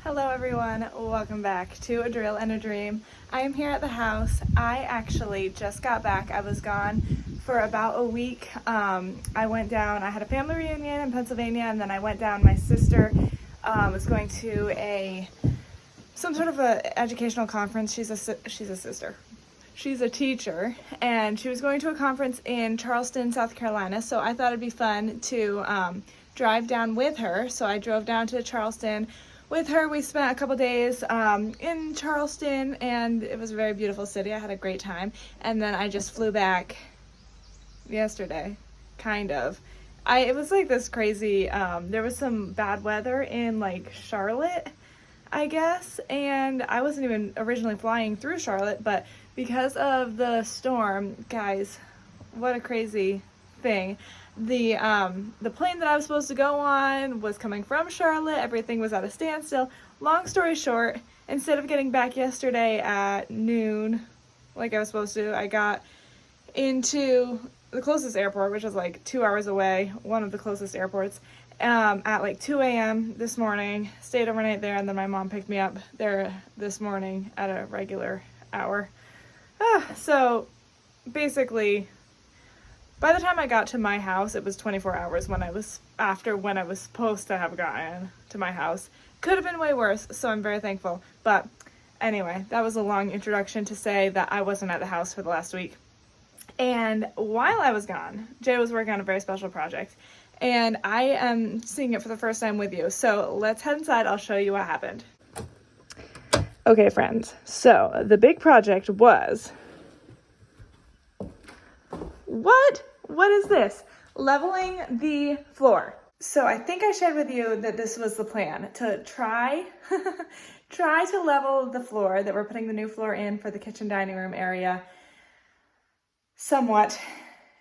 Hello everyone, welcome back to A Drill and a Dream. I am here at the house. I actually just got back. I was gone for about a week. I went down, I had a family reunion in Pennsylvania, and then I went down. My sister was going to some sort of a educational conference. She's a teacher, and she was going to a conference in Charleston, South Carolina, so I thought it'd be fun to drive down with her. So I drove down to Charleston with her. We spent a couple days in Charleston, and it was a very beautiful city. I had a great time, and then I just flew back yesterday, kind of. It was like this crazy, there was some bad weather in like Charlotte, I guess, and I wasn't even originally flying through Charlotte, but because of the storm, guys, what a crazy thing. The plane that I was supposed to go on was coming from Charlotte. Everything was at a standstill. Long story short, instead of getting back yesterday at noon, like I was supposed to, I got into the closest airport, which was like 2 hours away, one of the closest airports, at like 2 a.m. this morning, stayed overnight there, and then my mom picked me up there this morning at a regular hour. So basically, by the time I got to my house, it was 24 hours when I was supposed to have gotten to my house. Could have been way worse, so I'm very thankful. But anyway, that was a long introduction to say that I wasn't at the house for the last week. And while I was gone, Jay was working on a very special project, and I am seeing it for the first time with you. So let's head inside. I'll show you what happened. Okay, friends. So the big project was... What is this? Leveling the floor. So I think I shared with you that this was the plan, to try to level the floor, that we're putting the new floor in for the kitchen dining room area somewhat.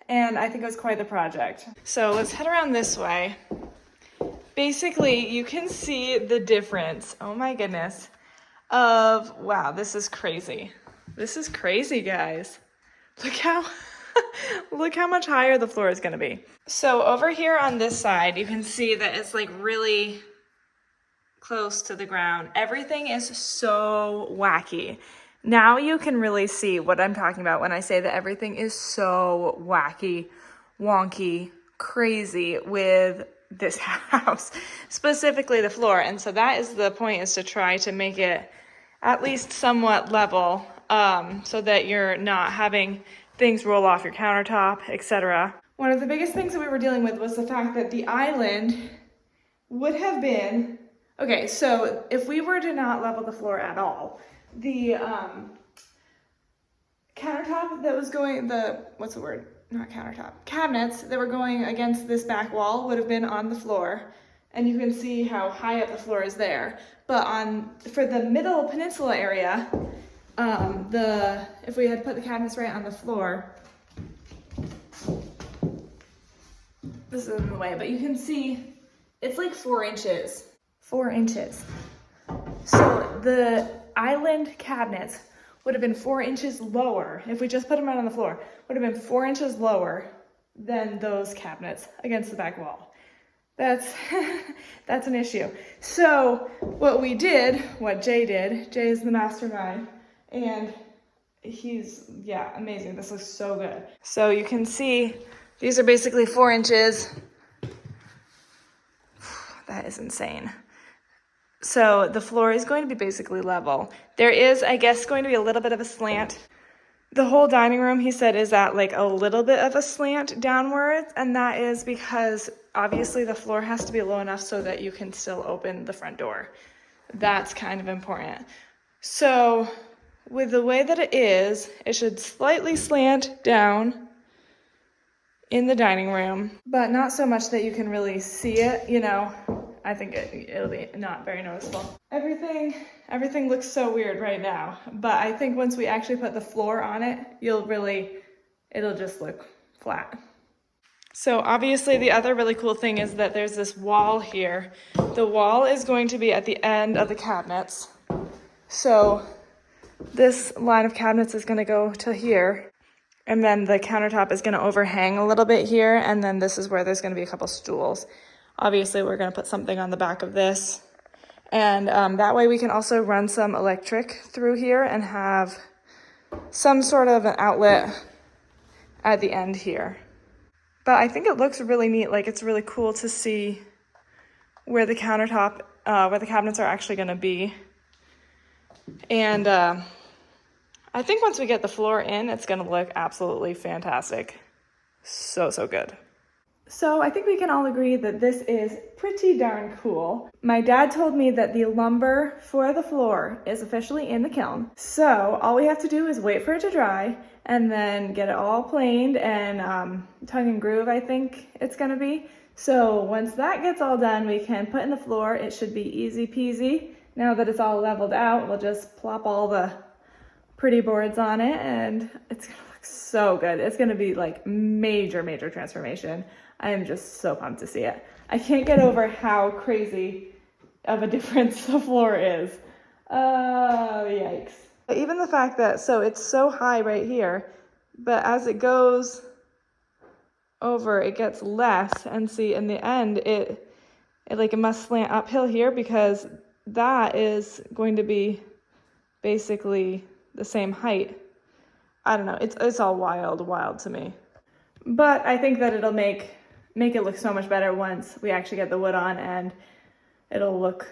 And I think it was quite the project. So let's head around this way. Basically, you can see the difference, oh my goodness, wow, this is crazy. This is crazy, guys. Look how much higher the floor is going to be. So over here on this side, you can see that it's like really close to the ground. Everything is so wacky. Now you can really see what I'm talking about when I say that everything is so wacky, wonky, crazy with this house, specifically the floor. And so that is the point, is to try to make it at least somewhat level, so that you're not having things roll off your countertop, etc. One of the biggest things that we were dealing with was the fact that the island would have been, okay, so if we were to not level the floor at all, the countertop that was going, cabinets that were going against this back wall would have been on the floor, and you can see how high up the floor is there. But for the middle peninsula area, if we had put the cabinets right on the floor, this is in the way, but you can see it's like 4 inches. 4 inches. So the island cabinets would have been 4 inches lower. If we just put them right on the floor, would have been 4 inches lower than those cabinets against the back wall. That's an issue. So what Jay did, Jay is the mastermind, and he's, amazing. This looks so good. So you can see these are basically 4 inches. That is insane. So the floor is going to be basically level. There is, I guess, going to be a little bit of a slant. The whole dining room, he said, is at like a little bit of a slant downwards, and that is because obviously the floor has to be low enough so that you can still open the front door. That's kind of important. So with the way that it is, it should slightly slant down in the dining room, but not so much that you can really see it, I think it'll be not very noticeable. Everything looks so weird right now, but I think once we actually put the floor on it, it'll just look flat. So obviously the other really cool thing is that there's this wall here. The wall is going to be at the end of the cabinets. So this line of cabinets is going to go to here, and then the countertop is going to overhang a little bit here, and then this is where there's going to be a couple stools. Obviously, we're going to put something on the back of this, And that way we can also run some electric through here and have some sort of an outlet at the end here. But I think it looks really neat. Like, it's really cool to see where the countertop, where the cabinets are actually going to be. And I think once we get the floor in, it's going to look absolutely fantastic. So, so good. So I think we can all agree that this is pretty darn cool. My dad told me that the lumber for the floor is officially in the kiln. So all we have to do is wait for it to dry and then get it all planed and tongue and groove, I think it's gonna be. So once that gets all done, we can put in the floor. It should be easy peasy. Now that it's all leveled out, we'll just plop all the pretty boards on it and it's gonna look so good. It's gonna be like major, major transformation. I am just so pumped to see it. I can't get over how crazy of a difference the floor is. Oh, yikes. Even the fact that, so it's so high right here, but as it goes over, it gets less. And see, in the end, it must slant uphill here because that is going to be basically the same height. I don't know. It's all wild to me. But I think that it'll make it look so much better once we actually get the wood on, and it'll look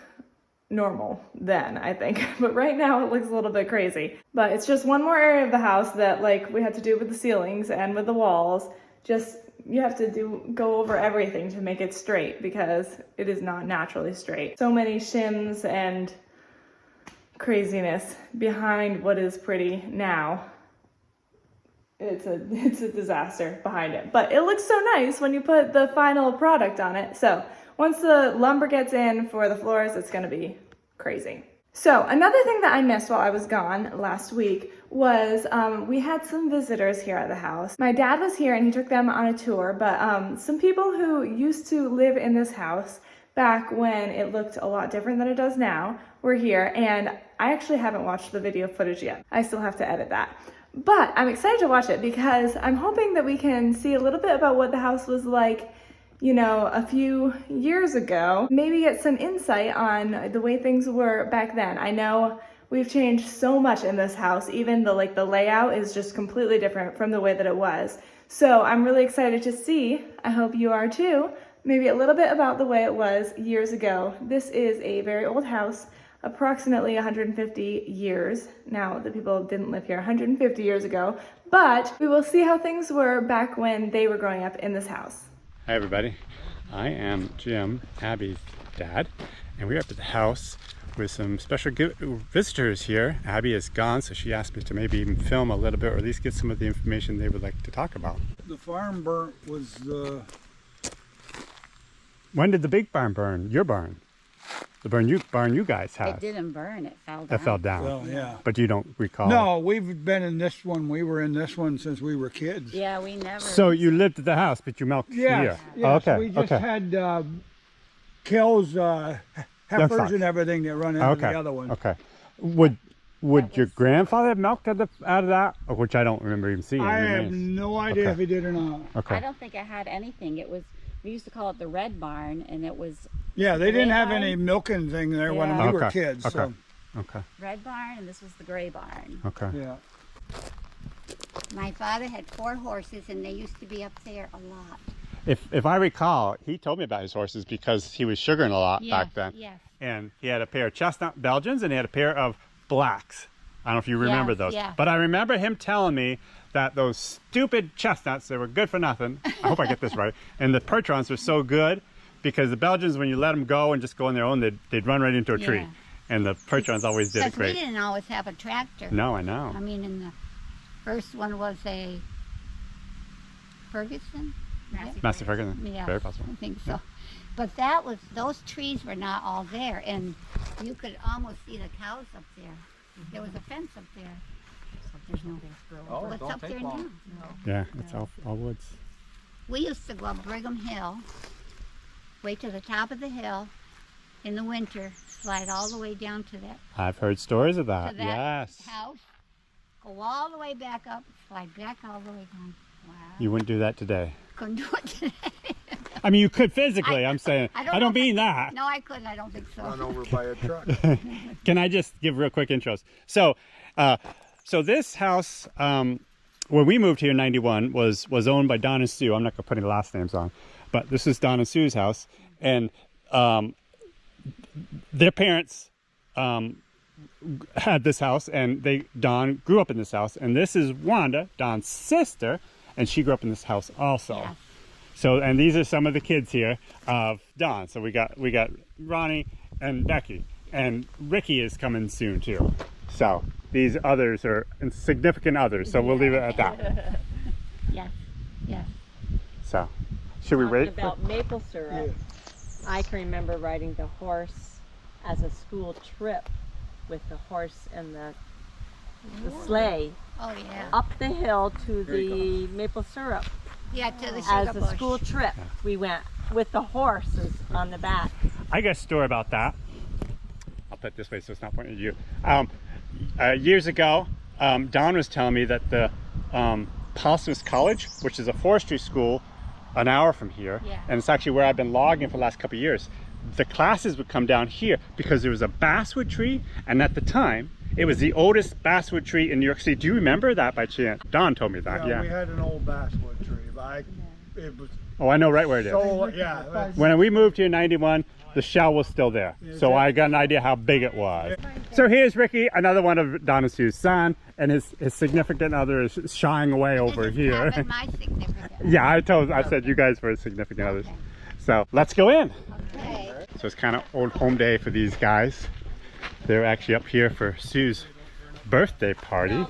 normal then, I think. But right now it looks a little bit crazy. But it's just one more area of the house that, like, we had to do with the ceilings and with the walls. Just, you have to go over everything to make it straight because it is not naturally straight. So many shims and craziness behind what is pretty now. It's a disaster behind it, but it looks so nice when you put the final product on it. So once the lumber gets in for the floors, it's gonna be crazy. So another thing that I missed while I was gone last week was we had some visitors here at the house. My dad was here and he took them on a tour, but some people who used to live in this house back when it looked a lot different than it does now were here, and I actually haven't watched the video footage yet. I still have to edit that. But I'm excited to watch it because I'm hoping that we can see a little bit about what the house was like, you know, a few years ago. Maybe get some insight on the way things were back then. I know we've changed so much in this house. Even the layout is just completely different from the way that it was. So I'm really excited to see, I hope you are too, maybe a little bit about the way it was years ago. This is a very old house. Approximately 150 years. Now, the people didn't live here 150 years ago, but we will see how things were back when they were growing up in this house. Hi everybody, I am Jim, Abby's dad, and we're up at the house with some special visitors here. Abby is gone, so she asked me to maybe even film a little bit, or at least get some of the information they would like to talk about. The farm burnt was When did the big barn burn? Your barn? The barn you guys had. It didn't burn, it fell down. That fell down. well, yeah. But you don't recall? No, we've been in this one. We were in this one since we were kids. Yeah, we never. So you lived at the house, but you milked here? Yes, Oh, okay, we just okay. had cows, heifers and everything that run into the other one. Okay. Would your grandfather have milked out of that? Or which I don't remember even seeing. I have no idea if he did or not. Okay. I don't think it had anything. It was, we used to call it the red barn, and it was Yeah, they didn't have barn? any milking thing there when Yeah. we were Okay, kids. okay. So, Okay. red barn, and this was the gray barn. Okay. yeah. My father had 4 horses, and they used to be up there a lot. If I recall, he told me about his horses because he was sugaring a lot back then. Yes. And he had a pair of chestnut Belgians and he had a pair of blacks. I don't know if you remember Yes, those. yeah. But I remember him telling me that those stupid chestnuts, they were good for nothing. I hope I get this right. And the Percherons were so good because the Belgians, when you let them go and just go on their own, they'd run right into a tree. Yeah. And the Percherons always did it Because we great. didn't always have a tractor. No, I know. I mean, in the first one was a Ferguson? Master Ferguson. Yeah, Very possible. I think so. But that was, those trees were not all there, and you could almost see the cows up there. There was a fence up there. There's no, what's up there now? Yeah, it's all woods. We used to go up Brigham Hill, way to the top of the hill in the winter, slide all the way down to that, I've heard stories of that. to that Yes. house, go all the way back up, slide back all the way down. Wow. You wouldn't do that today. Couldn't do it today. I mean, you could physically. I'm saying. I know don't if mean that. No, I couldn't. I don't think so. Run over by a truck. Can I just give real quick intros? So, so this house, when we moved here in '91, was owned by Don and Sue. I'm not gonna put any last names on, but this is Don and Sue's house, and their parents had this house, and Don grew up in this house, and this is Wanda, Don's sister, and she grew up in this house also. Yes. So, and these are some of the kids here of Don. So we got Ronnie and Becky, and Ricky is coming soon too. So these others are significant others. So we'll leave it at that. Yes. Yes. So, should we wait? About maple syrup. I can remember riding the horse as a school trip with the horse and the sleigh Oh yeah. up the hill to the maple syrup. Yeah, to the sugar As a bush. school trip, we went with the horses on the back. I got a story about that. I'll put it this way so it's not pointing at you. Years ago, Don was telling me that the Posthumous College, which is a forestry school an hour from here, Yeah. and it's actually where I've been logging for the last couple of years, the classes would come down here because there was a basswood tree, and at the time, it was the oldest basswood tree in New York City. Do you remember that by chance? Don told me that, yeah. We had an old basswood tree, but it was Oh, I know right where it is. so, yeah. When we moved here in '91, the shell was still there. So I got an idea how big it was. So here's Ricky, another one of Don and Sue's son, and his significant other is shying away over This is here. not my significant. Yeah, I said you guys were significant others. So let's go in. Okay. So it's kind of old home day for these guys. They're actually up here for Sue's birthday party.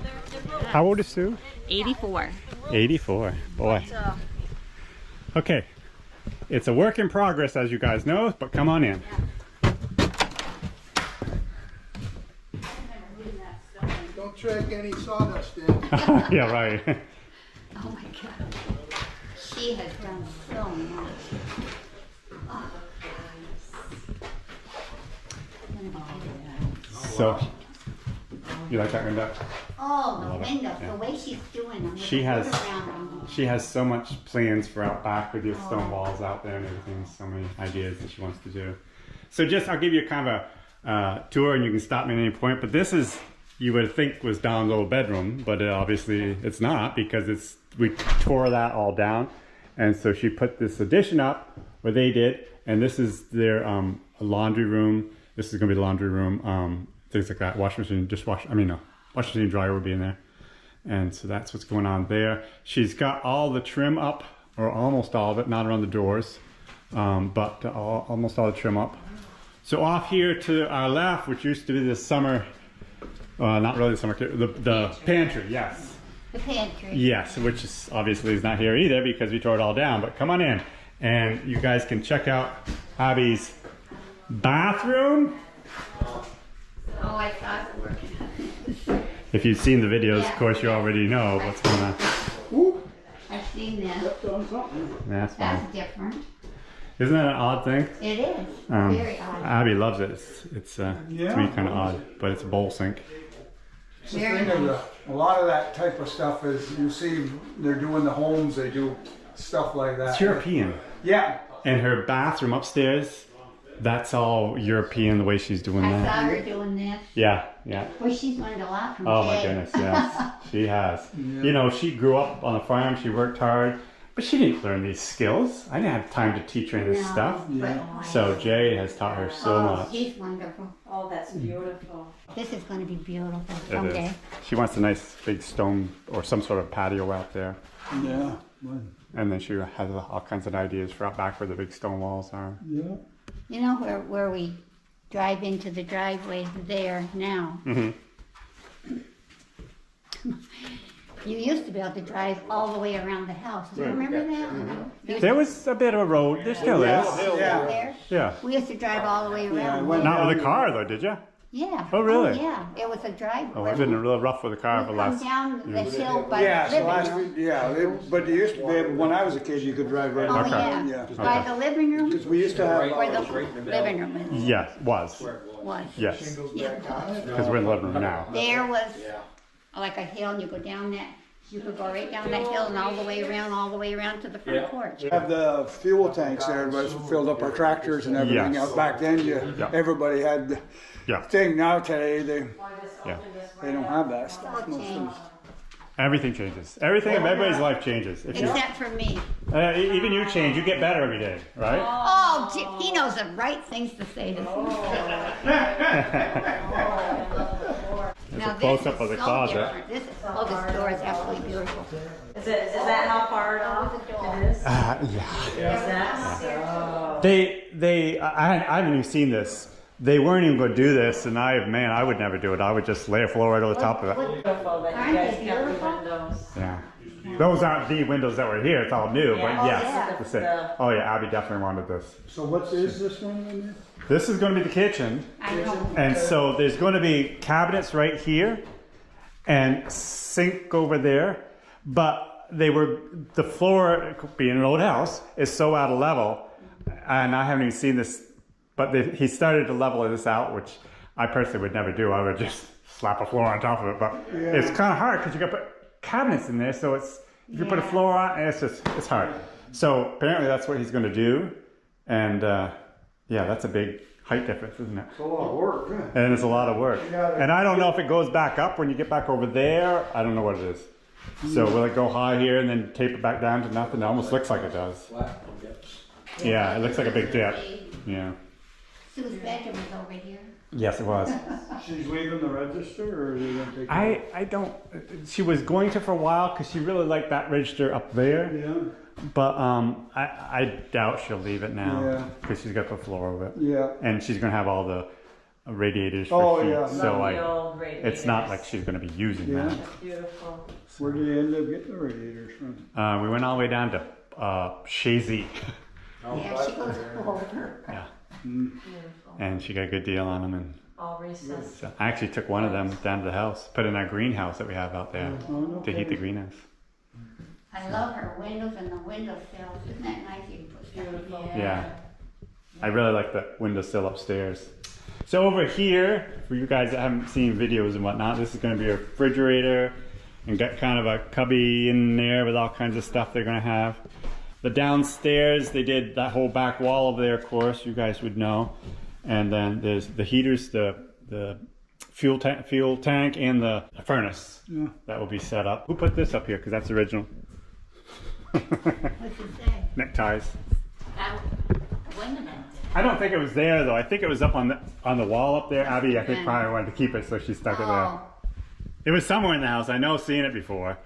How old is Sue? 84. 84. Boy. Okay. It's a work in progress, as you guys know, but come on in. Don't track any sawdust in. Yeah, right. Oh my God. She has done so much. Oh, So, you like that window? oh the Love it, windows, yeah. the way she's doing them. with She the has- wood around them. She has so much plans for out back with your stone walls out there and everything. So many ideas that she wants to do. So just, I'll give you kind of a tour, and you can stop me at any point. But this is, you would think was Don's old bedroom, but obviously it's not, because we tore that all down. And so she put this addition up, where they did, and this is their laundry room. This is gonna be the laundry room, things like that. Washing machine, washing machine, dryer would be in there. And so that's what's going on there. She's got all the trim up, or almost all of it, not around the doors, but almost all the trim up. So off here to our left, which used to be the summer, not really the summer, the pantry, yes. The pantry. Yes, which is obviously is not here either because we tore it all down, but come on in. And you guys can check out Abby's bathroom. Oh, I thought it worked. If you've seen the videos, Yeah. of course, you already know what's going on. I've seen that. That's fine. That's different. Isn't that an odd thing? It is. Very odd. Abby loves it. It's to me kind of odd, but it's a bowl sink. The Very thing is, nice. a lot of that type of stuff is, you see, they're doing the homes, they do stuff like that. It's European. Yeah. And her bathroom upstairs, that's all European, the way she's doing I that. saw her doing this. Yeah, yeah. Well, she's learned a lot from Oh Jay. my goodness, yes, she has. You know, she grew up on a farm, she worked hard, but she didn't learn these skills. I didn't have time to teach her any of this No, stuff. but- So Jay has taught her so oh, much. she's wonderful. Oh, that's beautiful. This is going to be beautiful It someday. is. She wants a nice big stone or some sort of patio out there. Yeah. And then she has all kinds of ideas for out back where the big stone walls are. Yeah. You know where we drive into the driveway there now? Mm-hmm. You used to be able to drive all the way around the house. Do you remember that? There was a bit of a road. There still is. Yeah. There? Yeah. We used to drive all the way around. went- Not with a car though, did you? Yeah. Oh, really? yeah. It was a driveway. Oh, I've been a little rough with a car for the We come last. down the hill by Yeah, the so last living week, room. yeah, but you used to be able, when I was a kid, you could drive right Oh, around. yeah. Yeah. By the living room, Because we used to have, where the living room is. Yes, was. Yes. Yeah. Because we're in the living room now. There was like a hill, and you go down that You could go right down that hill and all the way around to the front porch. We have the fuel tanks there, but it's filled up our tractors and everything Yes. else. Back then, Yeah. everybody had the Yeah. thing. Now today, Yeah. they don't have that stuff. All Most of them. changed. Everything changes. Everything in everybody's life changes. If you, Except for me. even you change, you get better every day, right? Oh, he knows the right things to say to me. There's a close-up of the closet. Different. This door is absolutely beautiful. Is that how far off it is? Yeah. Is that so? I haven't even seen this. They weren't even going to do this, and I would never do it. I would just lay a floor right over the top of it. Beautiful that you guys kept the windows. Yeah. Those aren't the windows that were here. It's all new, but Yeah. yes. Yeah. That's it. Oh yeah, Abby definitely wanted this. So what is this one in there? This is going to be the kitchen. I know. And so there's going to be cabinets right here and sink over there. But the floor, being an old house, is so out of level. And I haven't even seen this, but he started to level this out, which I personally would never do. I would just slap a floor on top of it. But it's kind of hard because you got to put cabinets in there. So if you put a floor on, it's hard. So apparently that's what he's going to do. And yeah, that's a big height difference, isn't it? It's a lot of work. Huh? And it's a lot of work. And I don't know if it goes back up when you get back over there. I don't know what it is. So will it go high here and then taper back down to nothing? It almost looks like it does. Yeah, it looks like a big dip. Yeah. Sue's bedroom is over here. Yes, it was. She's leaving the register, or are they going to take I don't. She was going to for a while because she really liked that register up there. Yeah. But I doubt she'll leave it now Yeah. because she's got the floor over it. Yeah. And she's gonna have all the radiators for Oh, heat. yeah. So The old it's not radiators. like she's gonna be using Yeah. that. Beautiful. Where did you end up getting the radiators from? We went all the way down to Shazy. Yeah, she goes over. Yeah. Beautiful. And she got a good deal on them. And All recessed. so I actually took one of them down to the house, put in our greenhouse that we have out there to heat the greenhouse. I love her windows and the windowsills. Isn't that nice? You can put stuff in there. Yeah. I really like the windowsill upstairs. So over here, for you guys that haven't seen videos and whatnot, this is going to be a refrigerator and got kind of a cubby in there with all kinds of stuff they're going to have. The downstairs, they did that whole back wall over there, of course, you guys would know. And then there's the heaters, the fuel tank and the furnace that will be set up. Who put this up here? Because that's original. What's it say? Neckties. Wait a minute. I don't think it was there though. I think it was up on the wall up there. Abby, I think probably wanted to keep it, so she stuck it there. Oh, It was somewhere in the house. I know seeing it before,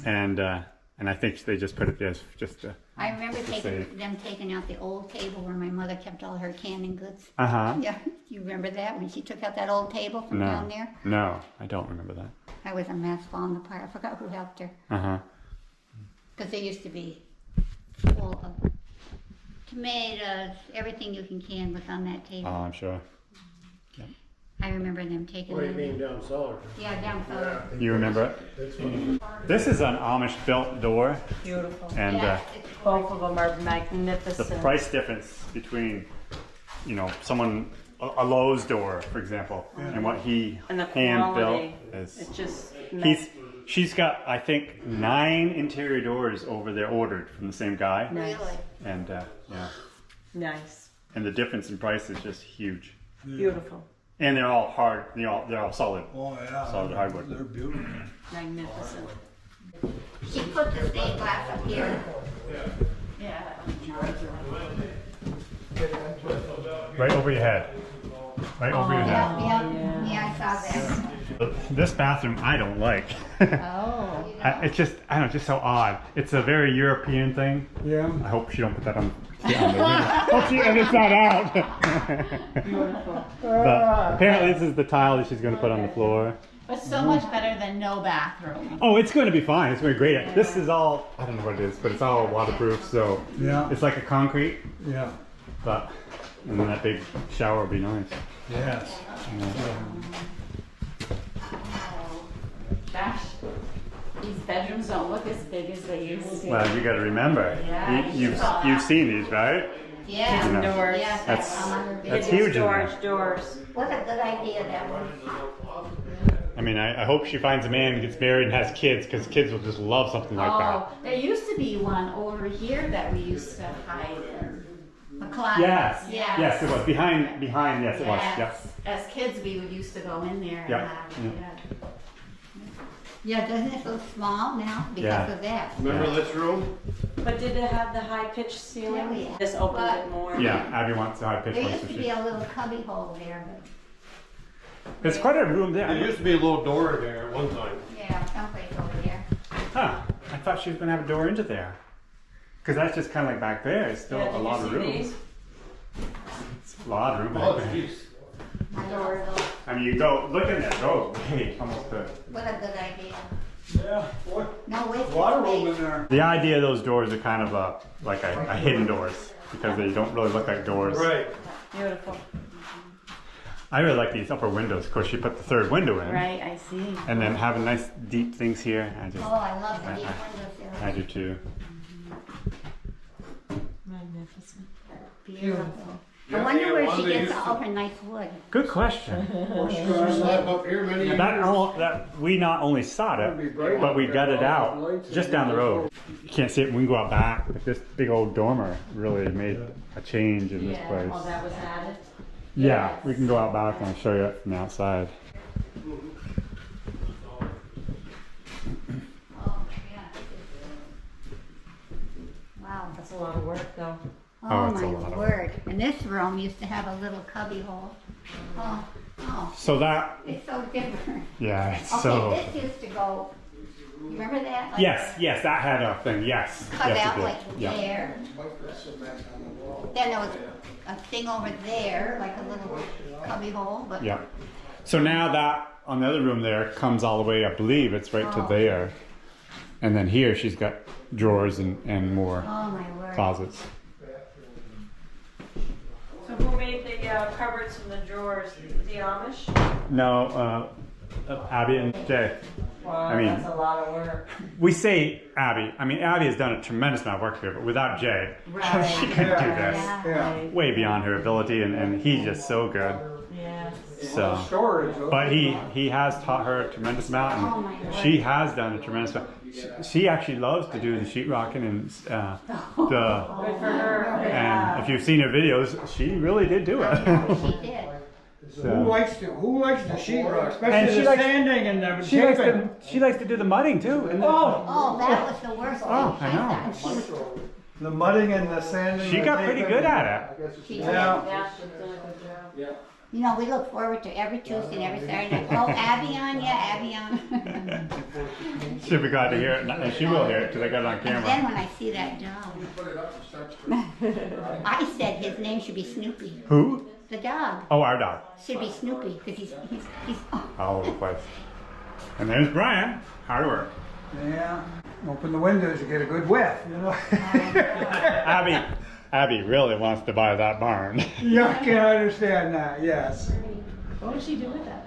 and I think they just put it there just to. I remember say. them taking out the old table where my mother kept all her canning goods. Uh-huh. Yeah, you remember that when she took out that old table from down there? No, I don't remember that. That was a mess falling apart. I forgot who helped her. Uh-huh. Because they used to be full of tomatoes, everything you can was on that Oh, table. I'm sure. I remember them taking What do you them. mean down cellar? Yeah, down cellar. You remember it? This is an Amish built door, Beautiful. and Yeah, it's Both of them are the magnificent. price difference between, someone a Lowe's door, for example, and what he And the hand built quality. is. It's just She's got, I think, 9 interior doors over there ordered from the same guy, nice. really. and yeah, Nice. and the difference in price is just huge. Beautiful. And they're all hard. They're all solid. Oh, yeah. Solid hardwood. They're beautiful. Magnificent. She put the stained glass up here. Yeah. Right over your head. Right over your head. Yeah, I saw that. This bathroom I don't like. Oh. It's just, I don't know, just so odd. It's a very European thing. Yeah. I hope she don't put that on the video. Hope she edits that out. But apparently this is the tile that she's going to put on the floor. But so much better than no bathroom. Oh, it's going to be fine. It's going to be great. This is all, I don't know what it is, but it's all waterproof, so Yeah. it's like a concrete. Yeah. But, and then that big shower would be nice. Yes. Gosh, these bedrooms don't look as big as they used to. Well, you got to remember, Yeah. you've seen these, right? Yeah. You know. Doors. Yes, That's- I remember that's being- huge in there. Storage doors. What a good idea that was. I mean, I hope she finds a man and gets married and has kids, because kids will just love something like that. There used to be one over here that we used to hide in. A closet. Yes. Yes. Yes, it was. Behind, yes, it was. Yep. As kids, we would used to go in there and Yep. hide. Yeah, doesn't it feel small now because of that? Remember this room? But did it have the high-pitched ceiling? Oh, yeah. This opened But- it more. Yeah, Abby wants a high pitch There one. used So to be a little cubby hole there, but there's quite a room there. There used to be a little door there at one time. yeah, someplace over there. Huh. I thought she was going to have a door into there. Because that's just kind of like back there. It's still Yeah, a did lot you of see room. these? It's a lot of room back Oh, there. jeez. My little, I mean, you go, look in there, go, hey, almost the... what a good idea. Yeah, what? No, wait. Water room in there. The idea of those doors are kind of like a hidden doors, because they don't really look like doors. Right. Beautiful. I really like these upper windows. Of course, you put the third window in. Right, I see. And then having nice deep things here. Oh, I love the deep windows there. I do too. Magnificent. Beautiful. I Yeah, wonder yeah, where one she they gets used all her nice wood. Good question. Slap up here many years. That we not only sawed it, but we gutted out just down the road. You can't see it when we go out back, but this big old dormer really made a change in this place. Oh, that was added? Yeah, we can go out back and I'll show you it from the outside. Oh, yeah. Wow. That's a lot of work, though. Oh, Oh, it's a my lot of word. And this room used to have a little cubby hole. Oh, So that, it's so different. yeah, it's Okay, so... this used to go, you remember that? Like, Yes, that had a thing, yes. cut Yes, it out did. like Yeah. there. Then there was a thing over there, like a little cubby hole, but Yeah. So now that on the other room there comes all the way, I believe it's right to there. And then here she's got drawers and more oh my word. closets. So who made the cupboards and the drawers? The Amish? No, Abby and Jay. Wow, I mean- that's a lot of work. We say Abby. I mean, Abby has done a tremendous amount of work here, but without Jay, she couldn't do this. Yeah. Way beyond her ability, and he's just so good. Yeah. So, Storage. but he has taught her a tremendous amount, Oh my and God. she has done a tremendous amount. She actually loves to do the sheetrocking and the. Good for her. And if you've seen her videos, she really did do it. She did. Who So, likes the sheetrock, And especially she the likes- sanding and the she likes taping. to do the mudding too. And Oh, that was the worst thing. Oh, I know. thought she was, The mudding and the sanding. she the got pretty taping. good at it. she did. Yeah. Yeah, she's done a good job. You know, we look forward to every Tuesday and every Saturday night. Oh, Abby on, yeah, Abby on. She'll be glad to hear it, and she will hear it because I got it on And then camera. when I see that dog, I said his name should be Snoopy. Who? The dog Oh, our dog. should be Snoopy because he's oh, All over the place. And there's Brian. Hard work. Yeah. Open the windows, you get a good whiff, you know. Abby really wants to buy that barn. Yeah, I can understand that, yes. What would she do with that?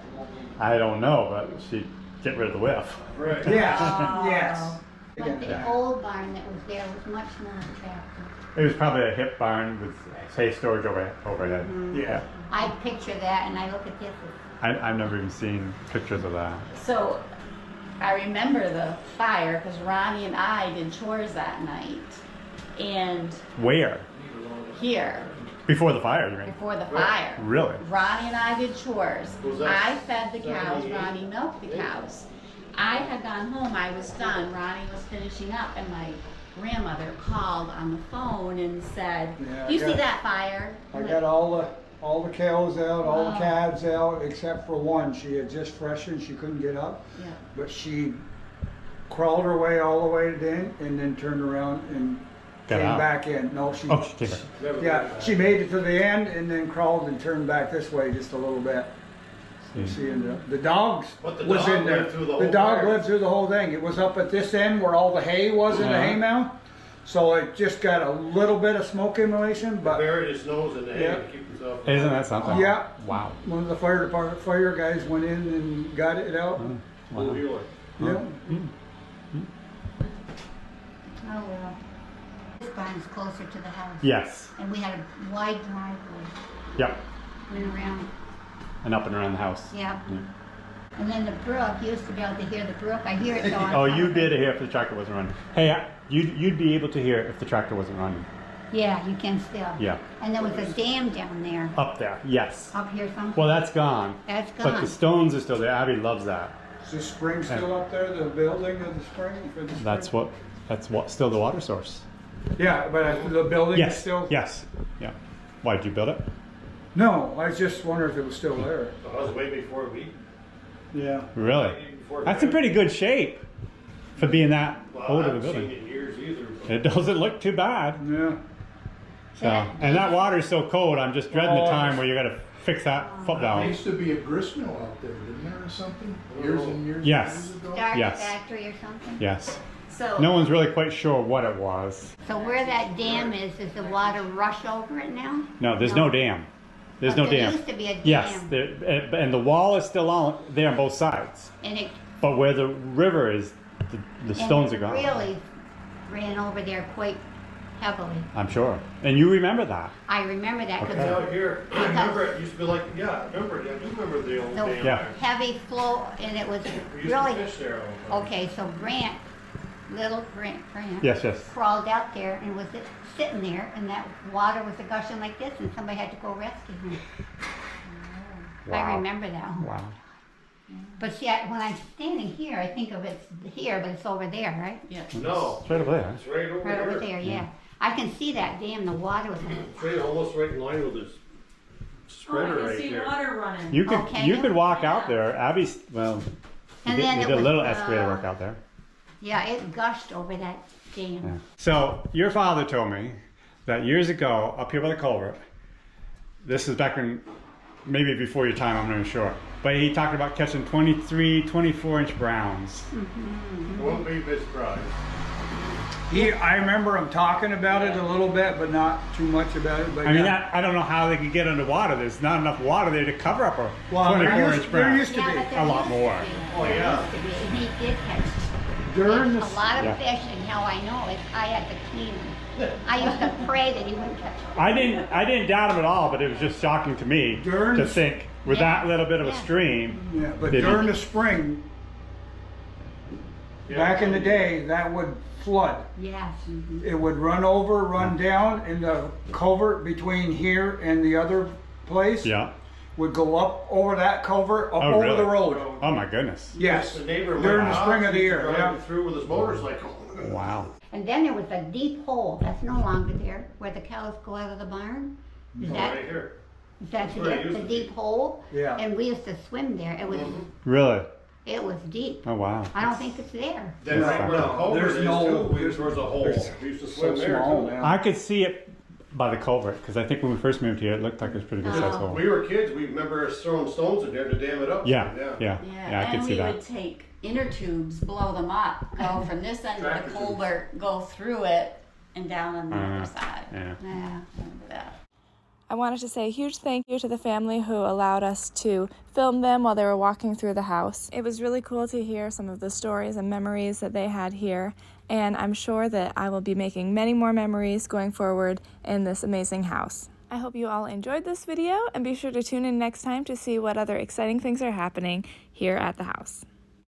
I don't know, but she'd get rid of the whiff. Right. Yes, yes. but the old barn that was there was much more attractive. It was probably a hip barn with hay storage overhead. Yeah. I picture that and I look at this. I've never even seen pictures of that. So I remember the fire because Ronnie and I did chores that night. And Where? here, Before the fire, you mean? before the fire, Really? Ronnie and I did chores. Was that I fed the cows, Ronnie milked the cows. I had gone home, I was done, Ronnie was finishing up, and my grandmother called on the phone and said, Yeah, "Do you I see got- that fire?" I I'm got like, all the cows out, all the Oh. calves out, except for one. She had just freshened, she couldn't get up. Yeah. But she crawled her way all the way to the end and then turned around and Got came out. back in. No, she, Oh, she came back. yeah, she made it to the end and then crawled and turned back this way just a little bit. You see, and the dogs But the was dog in there. lived through the The whole dog fire. lived through the whole thing. It was up at this end where all the hay was in the Uh-huh. hay mound. So it just got a little bit of smoke inhalation, but Buried his nose in the hay Yeah. to keep himself. Isn't that something? Yeah. Wow. one of the fire guys went in and got it out. Full healer. Yeah. Oh well. This barn is closer to the house. Yes. And we had a wide driveway. Yep. Went around. And up and around the house. Yeah. And then the brook, you used to be able to hear the brook. I hear it so Oh, you'd be able to hear if the tractor wasn't running. Hey, you'd be able to hear if the tractor wasn't running. Yeah, you can still. Yeah. And there was a dam down there. Up there, yes. Up here somewhere. Well, that's gone. That's But gone. the stones are still there. Abby loves that. Is the spring still up there, the building of the spring? For the spring? That's what still the water source. Yeah, but the building is Yes. still? Yes. Yeah. Why did you build it? No, I was just wondering if it was still there. So I was way before we. Yeah. Really? Before That's in pretty good shape for being that old of a I haven't seen building. it in years either. but- It doesn't look too bad. Yeah. So, and that water's so cold. I'm just dreading the Oh, time where you got to fix that foot There down. used to be a gristmill out there, didn't there, or something? Years and years Yes. and years ago? Starch Yes. factory or something. Yes. So No one's really quite sure what it was. So where that dam is the water rush over it now? No, there's no dam. There's no There dam. used to be a dam. Yes, and the wall is still on there on both sides. And it, But where the river is, the stones are and gone. it really ran over there quite heavily. I'm sure. And you remember that. I remember that because Out here, I remember it used to be like, yeah, I remember the old the dam. Yeah. heavy flow, and it was We used really, to fish there all the time. okay, so little Grant Yes, yes. crawled out there and was sitting there, and that water was gushing like this, and somebody had to go rescue him. I Wow. remember that. Wow. But see, when I'm standing here, I think of it's here, but it's over there, right? yeah. No, It's right over there. it's right over Right there. over there, yeah. I can see that dam, the water was, It's right, almost right in line with this spreader right there. running. You could Okay. you could walk out there. Abby's well. And You then did it a was, little excavator work out there. yeah, it gushed over that dam. Yeah. So your father told me that years ago up here by the culvert. This is back in maybe before your time. I'm not even sure. But he talked about catching 23, 24-inch browns. Won't be a bit surprised. I remember him talking about it a little bit, but not too much about it. But I mean, yeah. I don't know how they could get underwater. There's not enough water there to cover up a Well, there 24-inch used- brown. there used to be. Yeah, but there A lot used to more. be. Oh, There yeah. used to be, and he did catch During a the lot of Yeah. fish, and how I know it, I had to clean them. I used to pray that he wouldn't catch them. I didn't doubt him at all, but it was just shocking to me During to the- think with Yeah. that little bit of a Yeah. stream. Yeah, but Did he? during the spring, Yeah. back in the day, that would flood. Yes. It would run over, run down, and the culvert between here and the other place Yeah. would go up over that culvert, up Oh, over really? the road. Oh my goodness. Yes, The neighbor during went the out, spring of the he's year, driving yeah. through with his motorcycle. Wow. And then there was a deep hole, that's no longer there, where the cows go out of the barn. Is Oh, that, right here. is that That's where it it, used the to be. deep hole? Yeah. And we used to swim there, Really? it was deep. Oh wow. I don't think it's there. Then right where the culvert There's is no- too, there was a hole. there's We used to so swim there small too. now. I could see it by the culvert because I think when we first moved here, it looked like it was a pretty good sized Oh. hole. We were kids, we remember us throwing stones in there to dam it up. Yeah, yeah, I could and see we that. would take inner tubes, blow them up, go from this end of Tractor the tubes. culvert, go through it, and down on the other side. Yeah. Yeah. Remember that. I wanted to say a huge thank you to the family who allowed us to film them while they were walking through the house. It was really cool to hear some of the stories and memories that they had here, and I'm sure that I will be making many more memories going forward in this amazing house. I hope you all enjoyed this video, and be sure to tune in next time to see what other exciting things are happening here at the house.